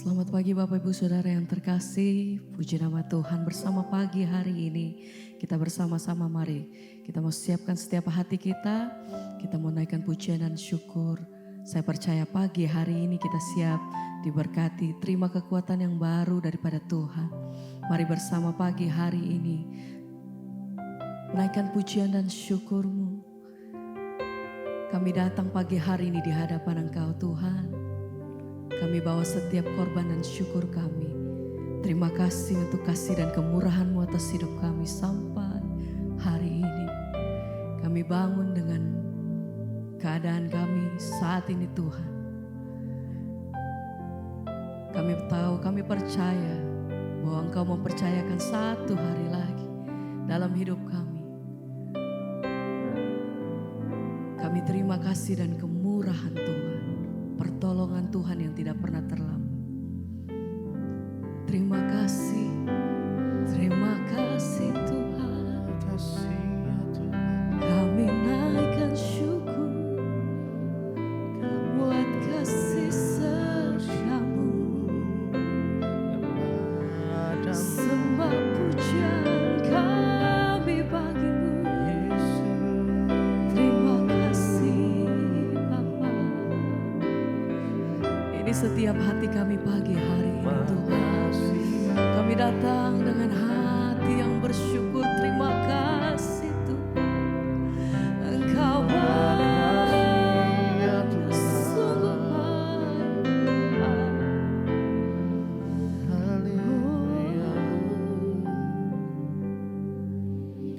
Selamat pagi Bapak Ibu Saudara yang terkasih, puji nama Tuhan. Bersama pagi hari ini kita bersama-sama mari kita mau siapkan setiap hati kita mau naikkan pujian dan syukur. Saya percaya pagi hari ini kita siap diberkati, terima kekuatan yang baru daripada Tuhan. Mari bersama pagi hari ini naikkan pujian dan syukur-Mu. Kami datang pagi hari ini di hadapan Engkau Tuhan. Kami bawa setiap korban dan syukur kami. Terima kasih untuk kasih dan kemurahan-Mu atas hidup kami sampai hari ini. Kami bangun dengan keadaan kami saat ini Tuhan. Kami tahu, kami percaya bahwa Engkau mempercayakan satu hari lagi dalam hidup kami. Kami terima kasih dan kemurahan Tuhan. Pertolongan Tuhan yang tidak pernah terlambat. Terima kasih Tuhan. Kami naikkan syukur buat kasih setia-Mu. Sembah pujian kami bagi-Mu. Terima kasih Bapa. Ini setiap hati kami pagi hari ini Tuhan. Kami datang dengan hati yang bersyukur. Terima kasih Tuhan. Engkau baik, sungguh baik.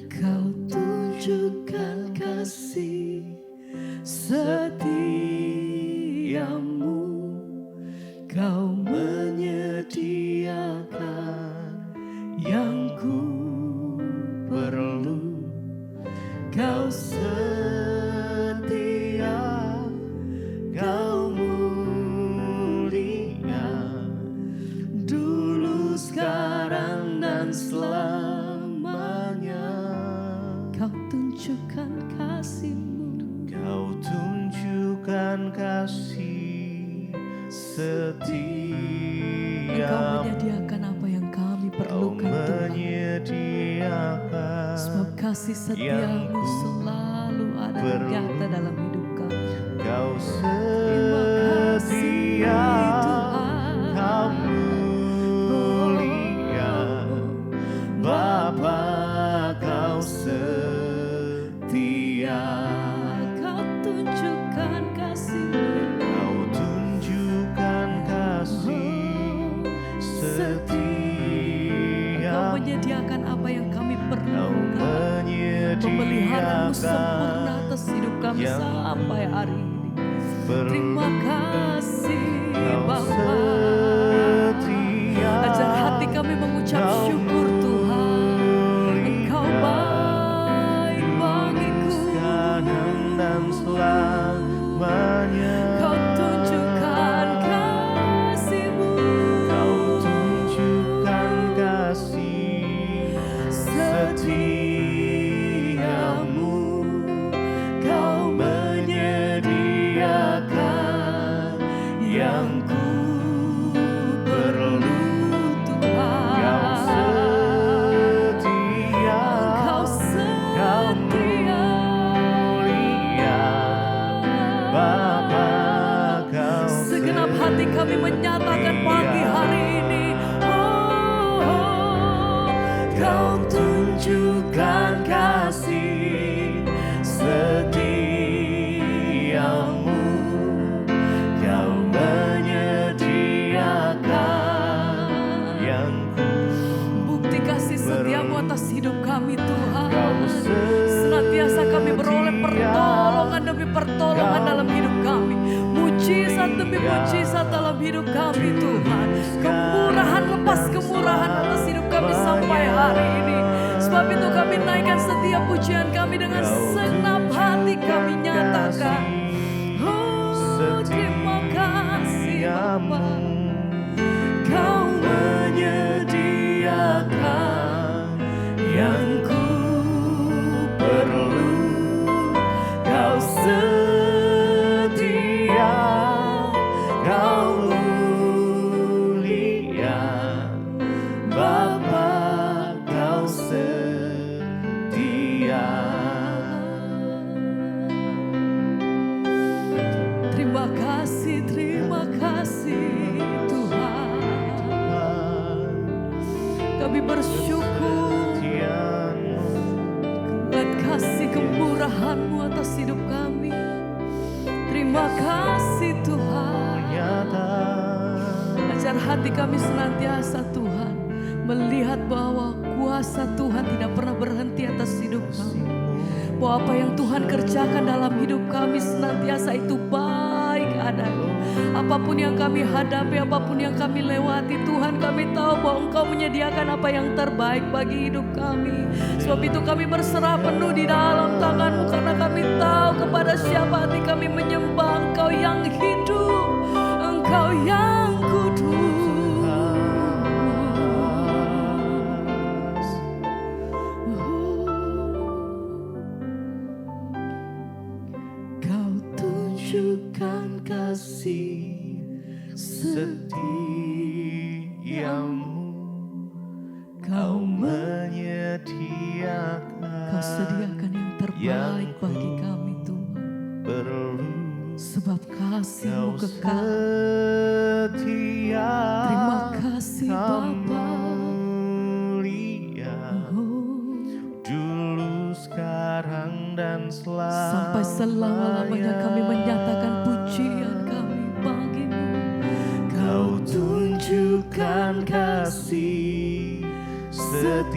Kau tunjukkan kasih setia-Mu. Kau menyediakan yang ku perlu. Kau setia, Kau mulia, dulu, sekarang, dan selamanya. Kau tunjukkan kasih-Mu. Kau tunjukkan kasih setia. Engkau menyediakan apa yang kami perlukan Tuhan. Sebab kasih setia-Mu selalu ada dan nyata dalam hidup kami. Kau Terima kasih setia, Tuhan. Kau mulia, Bapa, Kau setia. Kau tunjukkan kasih-Mu. Kau tunjukkan kasih setia. Kau menyediakan apa yang kami Kau perlukan. Pemeliharaan-Mu sempurna menyediakan atas hidup kami yang sampai hari ini. perlu. Terima kasih Kau Bapa. setia. Ajar hati kami mengucap Kau syukur Tuhan. Engkau baik bagiku. sekarang dan selamanya. Kau tunjukkan kasih-Mu. Kau tunjukkan kasih setia-Mu. Kau menyediakan yang ku perlu. Kau setia, Engkau Kau setia. mulia, Bapa, Kau Segenap hati kami menyatakan pagi hari ini, Kau tunjukkan kasih setia-Mu. Kau menyediakan yang ku bukti kasih setia-Mu atas hidup kami Tuhan. Kau Senantiasa kami beroleh setia. pertolongan demi pertolongan dalam hidup kami. Mujizat demi mujizat dalam hidup kami Tuhan. Kemurahan lepas kemurahan atas hidup kami sampai hari ini. Sebab itu kami naikkan setiap pujian kami dengan segenap hati kami nyatakan. Terima kasih Bapa. Kau menyediakan yang ku perlu. Kau setia, Kau Kami bersyukur buat kasih kemurahan-Mu atas hidup kami. Terima kasih Tuhan. Ajar hati kami senantiasa Tuhan melihat bahwa kuasa Tuhan tidak pernah berhenti atas hidup kami. Bahwa apa yang Tuhan kerjakan dalam hidup kami senantiasa itu baik adanya. Apapun yang kami hadapi, apapun yang kami lewati, Tuhan kami tahu bahwa Engkau menyediakan apa yang terbaik bagi hidup kami. Sebab itu kami berserah penuh di dalam tangan-Mu, karena kami tahu kepada siapa hati kami menyembah. Engkau yang hidup, Engkau yang kudus. Kau tunjukkan kasih setiamu, Kau menyediakan, Kau sediakan yang terbaik bagi kami Tuhan. perlu. Sebab kasih-Mu Kau kekal. setia, Terima kasih Kau Bapa. mulia, dulu, sekarang, dan selamanya. Sampai selama-lamanya kami menyatakan pujian kami bagi-Mu. Kau tunjukkan kasih setiamu,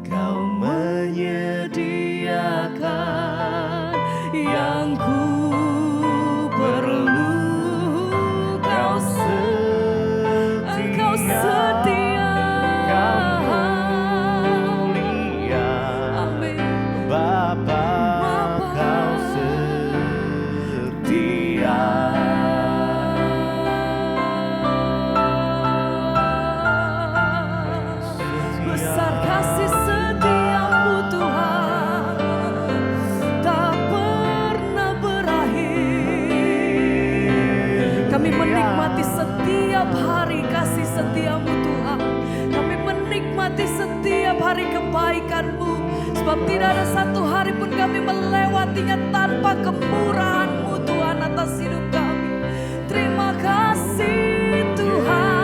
Kau menyediakan yang ku perlu. Kau setia, Engkau setia. Kau mulia, Amin. Bapa, Kau setia. Besar kasih setiamu Tuhan, tak pernah berakhir. Kami menikmati setiap hari kasih setiamu Tuhan. Kami menikmati setiap hari kebaikan-Mu. Sebab tidak ada satu hari pun kami melewatinya tanpa kemurahan-Mu Tuhan atas hidup kami. Terima kasih Tuhan.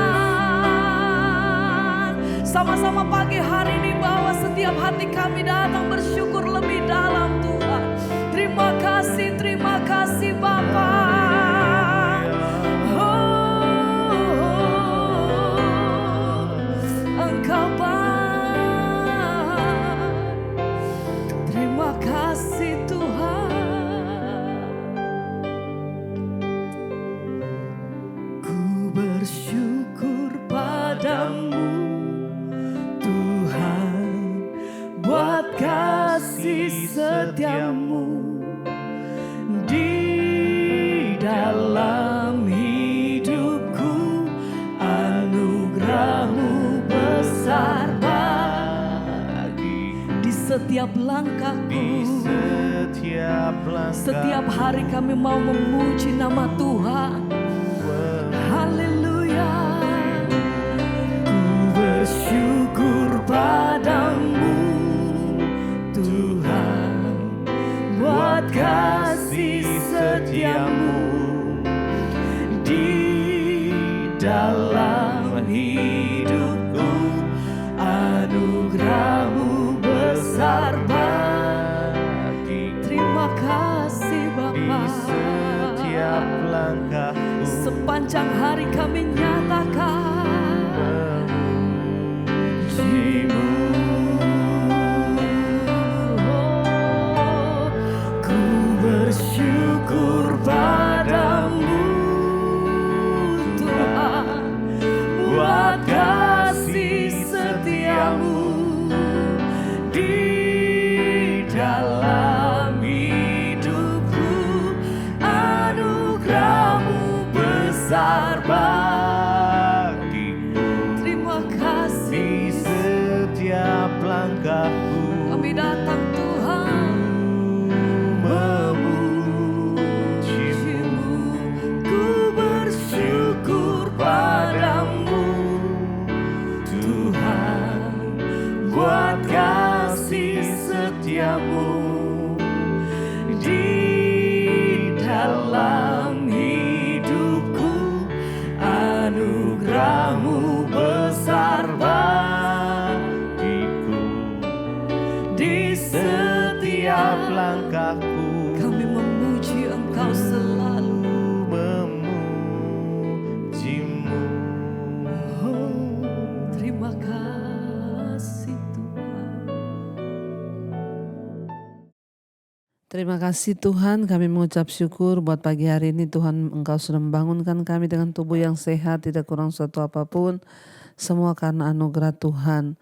Sama-sama pagi hari ini bahwa setiap hati kami datang bersyukur lebih dalam Tuhan. Terima kasih Bapa. Engkau baik. Terima kasih Tuhan. Ku bersyukur padamu Tuhan, buat kasih setiamu di dalam hidupku. Anugerah-Mu besar bagiku. Di setiap langkahku, Di setiap langkah, setiap hari kami mau memuji nama Tuhan. Haleluya. Ku bersyukur padamu Tuhan, buat kasih setiamu di dalam hidupku. Anugerah-Mu besar bagiku. Terima kasih di Bapa. setiap langkahku. Sepanjang hari kami nyatakan puji-Mu. Oh, ku bersyukur padamu Tuhan, buat kasih setiamu di dalam hidupku. Anugerah-Mu besar bagiku. Terima kasih. Di setiap langkahku Kami datang Tuhan memuji-Mu. Ku bersyukur padamu Tuhan, buat kasih setiamu di dalam hidupku. Terima kasih Tuhan, kami mengucap syukur buat pagi hari ini Tuhan, Engkau sudah membangunkan kami dengan tubuh yang sehat, tidak kurang suatu apapun, semua karena anugerah Tuhan.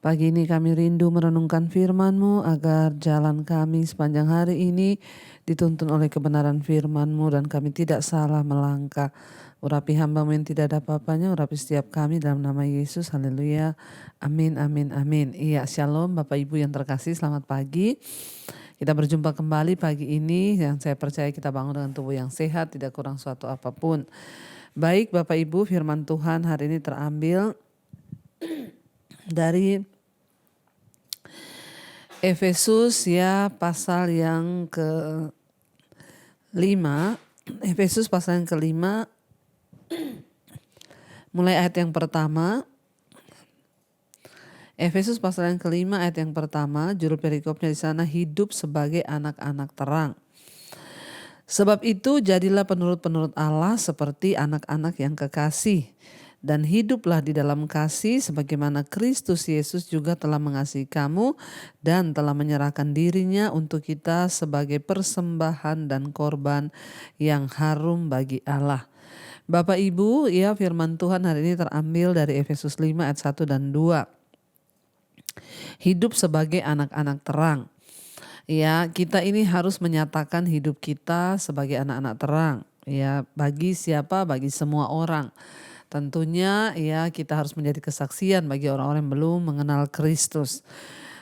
Pagi ini kami rindu merenungkan firman-Mu agar jalan kami sepanjang hari ini dituntun oleh kebenaran firman-Mu dan kami tidak salah melangkah. Urapi hamba-Mu yang tidak ada apa-apanya, urapi setiap kami dalam nama Yesus, haleluya, amin, amin, amin. Iya, shalom Bapak Ibu yang terkasih, selamat pagi. Kita berjumpa kembali pagi ini yang saya percaya kita bangun dengan tubuh yang sehat, tidak kurang suatu apapun. Baik Bapak Ibu, firman Tuhan hari ini terambil dari Efesus ya, pasal yang ke-5. Efesus pasal yang ke-5 mulai ayat yang pertama. Efesus pasal yang ke-5 ayat yang pertama, judul perikopnya di sana, hidup sebagai anak-anak terang. Sebab itu jadilah penurut-penurut Allah seperti anak-anak yang kekasih, dan hiduplah di dalam kasih sebagaimana Kristus Yesus juga telah mengasihi kamu dan telah menyerahkan dirinya untuk kita sebagai persembahan dan korban yang harum bagi Allah. Bapak Ibu, ya, firman Tuhan hari ini terambil dari Efesus 5 ayat 1 dan 2. Hidup sebagai anak-anak terang. Ya, kita ini harus menyatakan hidup kita sebagai anak-anak terang. Ya, bagi siapa? Bagi semua orang. Tentunya ya kita harus menjadi kesaksian bagi orang-orang yang belum mengenal Kristus.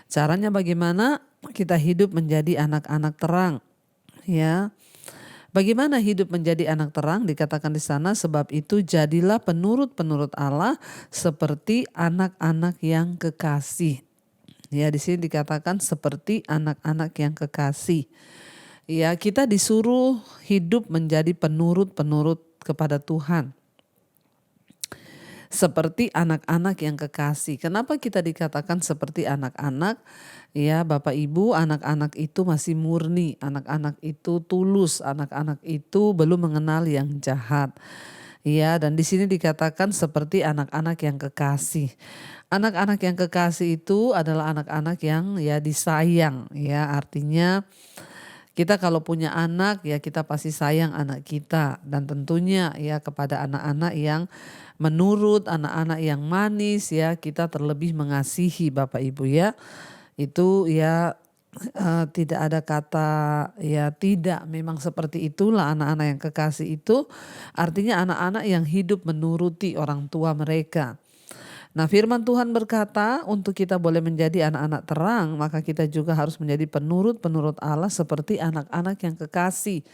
Caranya bagaimana? Kita hidup menjadi anak-anak terang. Ya. Bagaimana hidup menjadi anak terang? Dikatakan di sana, sebab itu jadilah penurut-penurut Allah seperti anak-anak yang kekasih. Ya, di sini dikatakan seperti anak-anak yang kekasih. Ya, kita disuruh hidup menjadi penurut-penurut kepada Tuhan. Seperti anak-anak yang kekasih. Kenapa kita dikatakan seperti anak-anak? Ya, Bapak Ibu, anak-anak itu masih murni, anak-anak itu tulus, anak-anak itu belum mengenal yang jahat. Ya, dan di sini dikatakan seperti anak-anak yang kekasih. Anak-anak yang kekasih itu adalah anak-anak yang ya disayang, ya, artinya kita kalau punya anak ya kita pasti sayang anak kita, dan tentunya ya kepada anak-anak yang menurut, anak-anak yang manis ya kita terlebih mengasihi Bapak Ibu ya. Itu ya tidak ada kata ya tidak, memang seperti itulah anak-anak yang kekasih itu, artinya anak-anak yang hidup menuruti orang tua mereka. Nah, firman Tuhan berkata untuk kita boleh menjadi anak-anak terang, maka kita juga harus menjadi penurut-penurut Allah seperti anak-anak yang kekasih.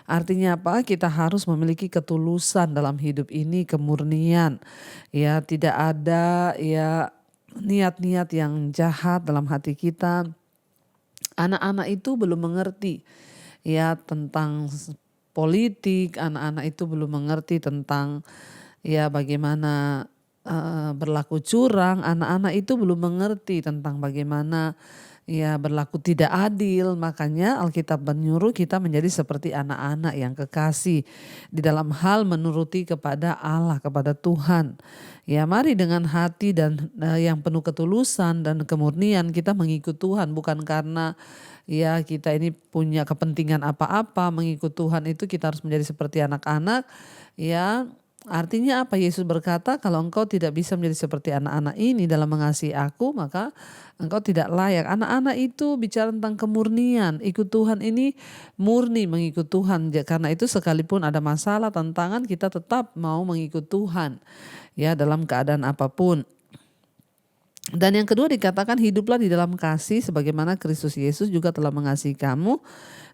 Artinya apa? Kita harus memiliki ketulusan dalam hidup ini, kemurnian. Ya, tidak ada ya niat-niat yang jahat dalam hati kita. Anak-anak itu belum mengerti ya tentang politik, anak-anak itu belum mengerti tentang ya bagaimana berlaku curang, anak-anak itu belum mengerti tentang bagaimana ya berlaku tidak adil. Makanya Alkitab menyuruh kita menjadi seperti anak-anak yang kekasih di dalam hal menuruti kepada Allah, kepada Tuhan. Ya, mari dengan hati dan yang penuh ketulusan dan kemurnian kita mengikut Tuhan, bukan karena ya kita ini punya kepentingan apa-apa. Mengikut Tuhan itu kita harus menjadi seperti anak-anak ya. Artinya apa? Yesus berkata, kalau engkau tidak bisa menjadi seperti anak-anak ini dalam mengasihi aku, maka engkau tidak layak. Anak-anak itu bicara tentang kemurnian. Ikut Tuhan ini murni mengikut Tuhan. Karena itu sekalipun ada masalah, tantangan, kita tetap mau mengikut Tuhan. Ya, dalam keadaan apapun. Dan yang kedua dikatakan hiduplah di dalam kasih sebagaimana Kristus Yesus juga telah mengasihi kamu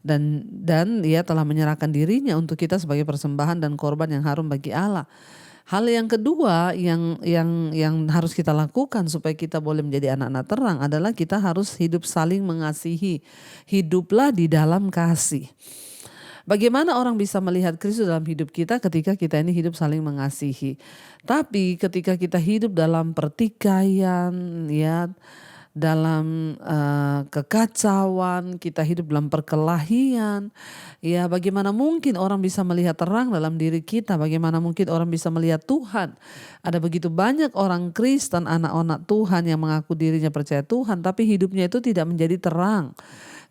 dan Dia telah menyerahkan dirinya untuk kita sebagai persembahan dan korban yang harum bagi Allah. Hal yang kedua yang harus kita lakukan supaya kita boleh menjadi anak-anak terang adalah kita harus hidup saling mengasihi. Hiduplah di dalam kasih. Bagaimana orang bisa melihat Kristus dalam hidup kita ketika kita ini hidup saling mengasihi. Tapi ketika kita hidup dalam pertikaian, ya, dalam kekacauan, kita hidup dalam perkelahian, ya bagaimana mungkin orang bisa melihat terang dalam diri kita, bagaimana mungkin orang bisa melihat Tuhan. Ada begitu banyak orang Kristen, anak-anak Tuhan yang mengaku dirinya percaya Tuhan, tapi hidupnya itu tidak menjadi terang.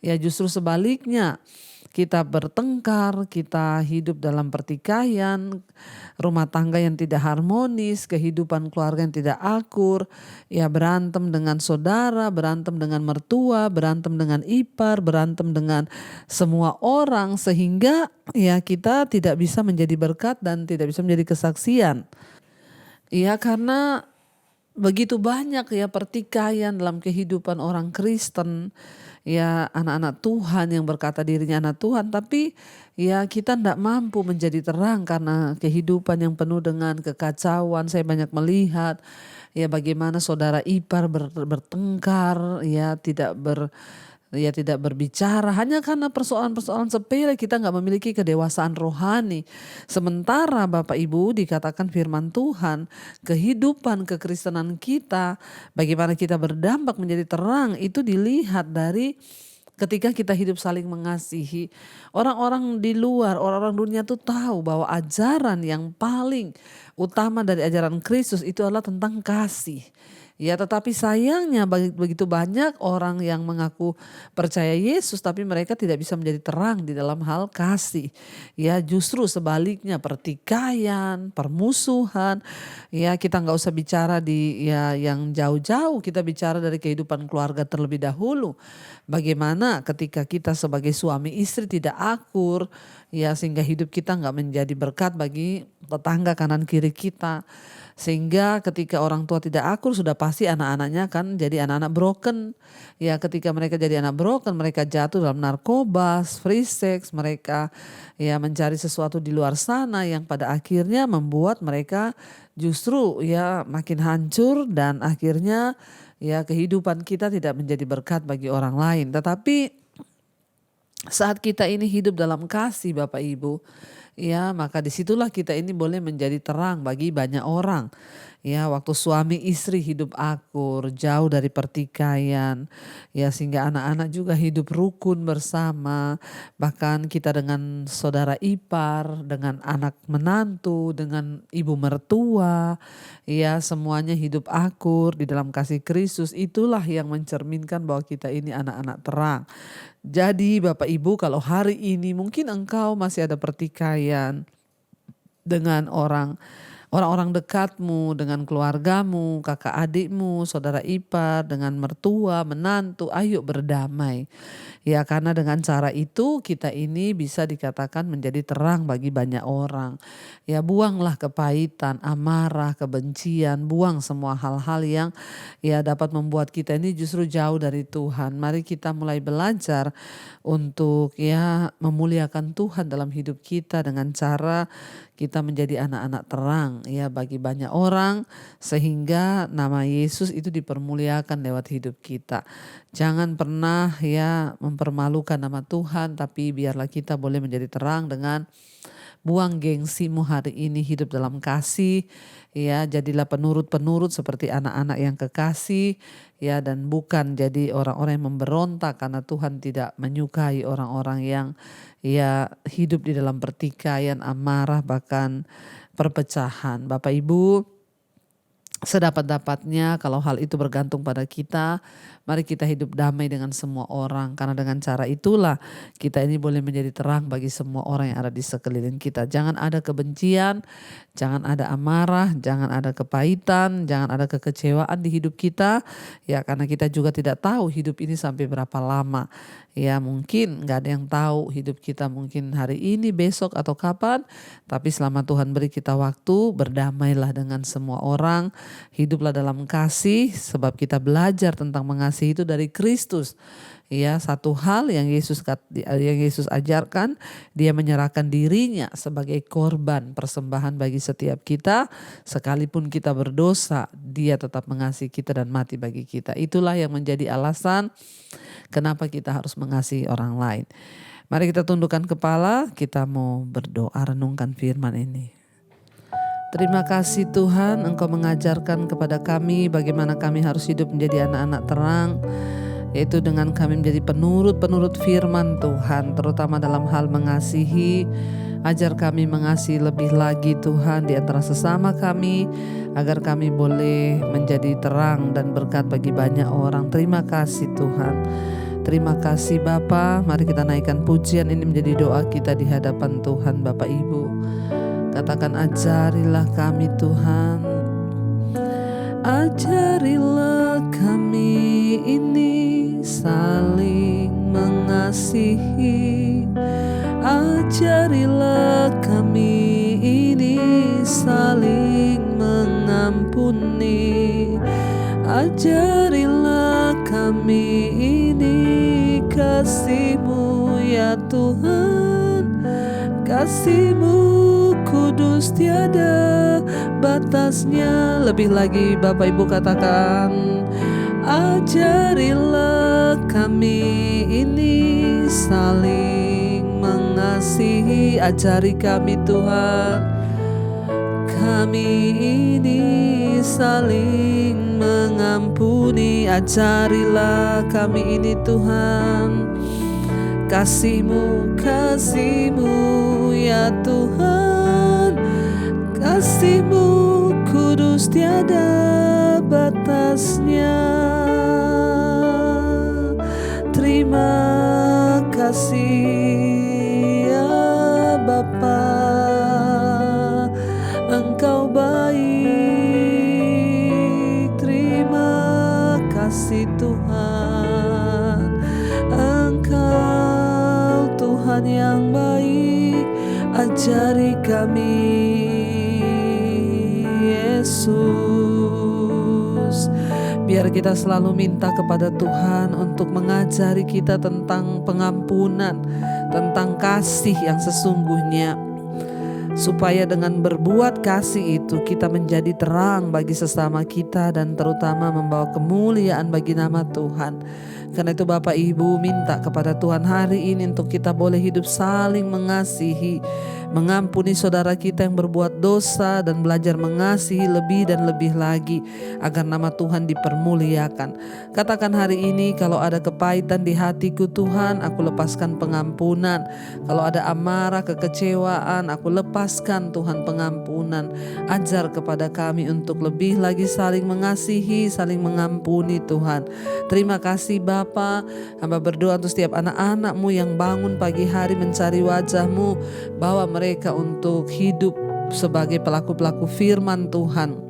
Ya justru sebaliknya, kita bertengkar, kita hidup dalam pertikaian, rumah tangga yang tidak harmonis, kehidupan keluarga yang tidak akur, ya berantem dengan saudara, berantem dengan mertua, berantem dengan ipar, berantem dengan semua orang, sehingga ya kita tidak bisa menjadi berkat dan tidak bisa menjadi kesaksian. Ya karena begitu banyak ya pertikaian dalam kehidupan orang Kristen, ya anak-anak Tuhan yang berkata dirinya anak Tuhan, tapi ya kita tidak mampu menjadi terang karena kehidupan yang penuh dengan kekacauan. Saya banyak melihat ya bagaimana saudara ipar bertengkar, ya tidak berbicara hanya karena persoalan-persoalan sepele. Kita nggak memiliki kedewasaan rohani. Sementara Bapak Ibu dikatakan firman Tuhan, kehidupan kekristenan kita, bagaimana kita berdampak menjadi terang, itu dilihat dari ketika kita hidup saling mengasihi. Orang-orang di luar, orang-orang dunia tuh tahu bahwa ajaran yang paling utama dari ajaran Kristus itu adalah tentang kasih. Ya tetapi sayangnya begitu banyak orang yang mengaku percaya Yesus tapi mereka tidak bisa menjadi terang di dalam hal kasih. Ya justru sebaliknya, pertikaian, permusuhan. Ya kita nggak usah bicara di ya yang jauh-jauh, kita bicara dari kehidupan keluarga terlebih dahulu. Bagaimana ketika kita sebagai suami istri tidak akur, ya sehingga hidup kita nggak menjadi berkat bagi tetangga kanan kiri kita. Sehingga ketika orang tua tidak akur, sudah pasti anak-anaknya kan jadi anak-anak broken. Ya ketika mereka jadi anak broken, mereka jatuh dalam narkoba, free sex, mereka ya mencari sesuatu di luar sana yang pada akhirnya membuat mereka justru ya makin hancur, dan akhirnya ya kehidupan kita tidak menjadi berkat bagi orang lain. Tetapi saat kita ini hidup dalam kasih Bapak Ibu, ya maka disitulah kita ini boleh menjadi terang bagi banyak orang. Ya waktu suami istri hidup akur, jauh dari pertikaian, ya sehingga anak-anak juga hidup rukun bersama. Bahkan kita dengan saudara ipar, dengan anak menantu, dengan ibu mertua, ya semuanya hidup akur di dalam kasih Kristus. Itulah yang mencerminkan bahwa kita ini anak-anak terang. Jadi Bapak Ibu, kalau hari ini mungkin engkau masih ada pertikaian dengan orang-orang dekatmu, dengan keluargamu, kakak adikmu, saudara ipar, dengan mertua, menantu, ayo berdamai. Ya karena dengan cara itu kita ini bisa dikatakan menjadi terang bagi banyak orang. Ya buanglah kepahitan, amarah, kebencian, buang semua hal-hal yang ya dapat membuat kita ini justru jauh dari Tuhan. Mari kita mulai belajar untuk ya memuliakan Tuhan dalam hidup kita dengan cara kita menjadi anak-anak terang ya bagi banyak orang, sehingga nama Yesus itu dipermuliakan lewat hidup kita. Jangan pernah ya mempermalukan nama Tuhan, tapi biarlah kita boleh menjadi terang dengan buang gengsimu hari ini, hidup dalam kasih, ya jadilah penurut-penurut seperti anak-anak yang kekasih, ya dan bukan jadi orang-orang yang memberontak, karena Tuhan tidak menyukai orang-orang yang ya hidup di dalam pertikaian, amarah, bahkan perpecahan. Bapak Ibu, sedapat-dapatnya kalau hal itu bergantung pada kita, mari kita hidup damai dengan semua orang, karena dengan cara itulah kita ini boleh menjadi terang bagi semua orang yang ada di sekeliling kita. Jangan ada kebencian, jangan ada amarah, jangan ada kepahitan, jangan ada kekecewaan di hidup kita, ya karena kita juga tidak tahu hidup ini sampai berapa lama. Ya mungkin gak ada yang tahu hidup kita mungkin hari ini, besok atau kapan, tapi selama Tuhan beri kita waktu, berdamailah dengan semua orang, hiduplah dalam kasih, sebab kita belajar tentang mengasihi itu dari Kristus. Ya satu hal yang Yesus ajarkan, dia menyerahkan dirinya sebagai korban persembahan bagi setiap kita, sekalipun kita berdosa, dia tetap mengasihi kita dan mati bagi kita. Itulah yang menjadi alasan kenapa kita harus mengasihi orang lain. Mari kita tundukkan kepala, kita mau berdoa renungkan firman ini. Terima kasih Tuhan, Engkau mengajarkan kepada kami bagaimana kami harus hidup menjadi anak-anak terang, yaitu dengan kami menjadi penurut-penurut firman Tuhan, terutama dalam hal mengasihi. Ajar kami mengasihi lebih lagi Tuhan di antara sesama kami, agar kami boleh menjadi terang dan berkat bagi banyak orang. Terima kasih Tuhan. Terima kasih Bapa. Mari kita naikkan pujian ini menjadi doa kita di hadapan Tuhan. Bapak Ibu, katakan, ajarilah kami Tuhan, ajarilah kami ini saling mengasihi, ajarilah kami ini saling mengampuni, ajarilah kami ini kasih-Mu ya Tuhan, kasih-Mu kudus tiada batasnya. Lebih lagi Bapak Ibu katakan, ajarilah kami ini saling mengasihi, ajari kami Tuhan, kami ini saling mengampuni, ajarilah kami ini Tuhan, kasih-Mu, kasih-Mu ya Tuhan, kasih-Mu kudus tiada batasnya. Terima kasih ya Bapa, Engkau baik. Terima kasih Tuhan, Engkau Tuhan yang baik. Ajari kami Yesus. Biar kita selalu minta kepada Tuhan untuk mengajari kita tentang pengampunan, tentang kasih yang sesungguhnya, supaya dengan berbuat kasih itu kita menjadi terang bagi sesama kita dan terutama membawa kemuliaan bagi nama Tuhan. Karena itu Bapak Ibu minta kepada Tuhan hari ini untuk kita boleh hidup saling mengasihi, mengampuni saudara kita yang berbuat dosa dan belajar mengasihi lebih dan lebih lagi agar nama Tuhan dipermuliakan. Katakan hari ini, kalau ada kepahitan di hatiku Tuhan, aku lepaskan pengampunan. Kalau ada amarah, kekecewaan, aku lepaskan Tuhan pengampunan. Ajar kepada kami untuk lebih lagi saling mengasihi, saling mengampuni Tuhan. Terima kasih Bapa. Hamba berdoa untuk setiap anak-anak-Mu yang bangun pagi hari mencari wajah-Mu. Bawa mereka untuk hidup sebagai pelaku-pelaku firman Tuhan.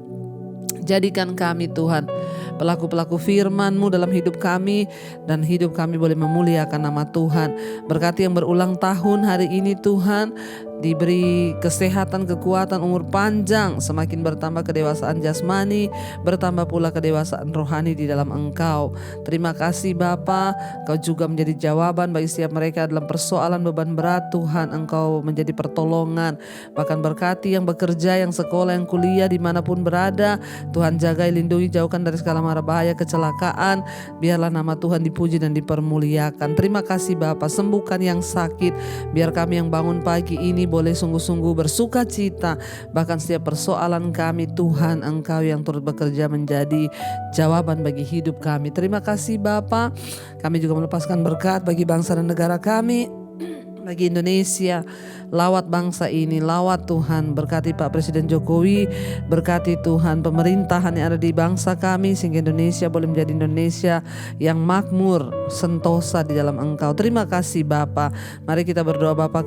Jadikan kami Tuhan pelaku-pelaku firman-Mu dalam hidup kami, dan hidup kami boleh memuliakan nama Tuhan. Berkati yang berulang tahun hari ini Tuhan, diberi kesehatan, kekuatan, umur panjang, semakin bertambah kedewasaan jasmani, bertambah pula kedewasaan rohani di dalam Engkau. Terima kasih Bapa, Engkau juga menjadi jawaban bagi setiap mereka dalam persoalan beban berat Tuhan. Engkau menjadi pertolongan. Bahkan berkati yang bekerja, yang sekolah, yang kuliah, dimanapun berada, Tuhan jagai, lindungi, jauhkan dari segala mara bahaya, kecelakaan. Biarlah nama Tuhan dipuji dan dipermuliakan. Terima kasih Bapa, sembuhkan yang sakit. Biar kami yang bangun pagi ini boleh sungguh-sungguh bersuka cita. Bahkan setiap persoalan kami Tuhan, Engkau yang turut bekerja menjadi jawaban bagi hidup kami. Terima kasih Bapa. Kami juga melepaskan berkat bagi bangsa dan negara kami, bagi Indonesia. Lawat bangsa ini, lawat Tuhan. Berkati Pak Presiden Jokowi, berkati Tuhan pemerintahan yang ada di bangsa kami, sehingga Indonesia boleh menjadi Indonesia yang makmur, sentosa di dalam Engkau. Terima kasih Bapa. Mari kita berdoa. Bapa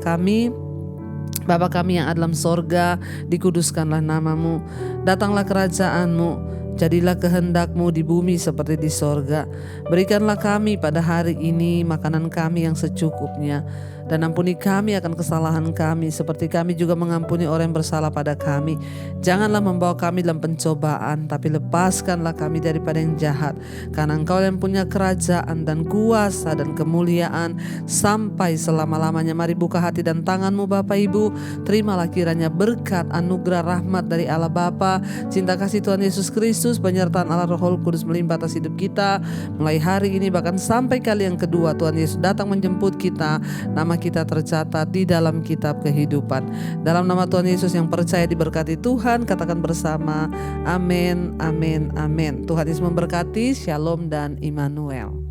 kami yang ada dalam sorga, dikuduskanlah nama-Mu, datanglah kerajaan-Mu, jadilah kehendak-Mu di bumi seperti di sorga. Berikanlah kami pada hari ini makanan kami yang secukupnya, dan ampuni kami akan kesalahan kami seperti kami juga mengampuni orang yang bersalah pada kami. Janganlah membawa kami dalam pencobaan, tapi lepaskanlah kami daripada yang jahat. Karena Engkau yang punya kerajaan dan kuasa dan kemuliaan sampai selama-lamanya. Mari buka hati dan tangan-Mu Bapak Ibu. Terimalah kiranya berkat, anugerah, rahmat dari Allah Bapa, cinta kasih Tuhan Yesus Kristus, penyertaan Allah Roh Kudus melimpah atas hidup kita mulai hari ini bahkan sampai kali yang kedua Tuhan Yesus datang menjemput kita. Nama kita tercatat di dalam kitab kehidupan. Dalam nama Tuhan Yesus yang percaya diberkati Tuhan, katakan bersama, amin, amin, amin. Tuhan Yesus memberkati. Shalom dan Immanuel.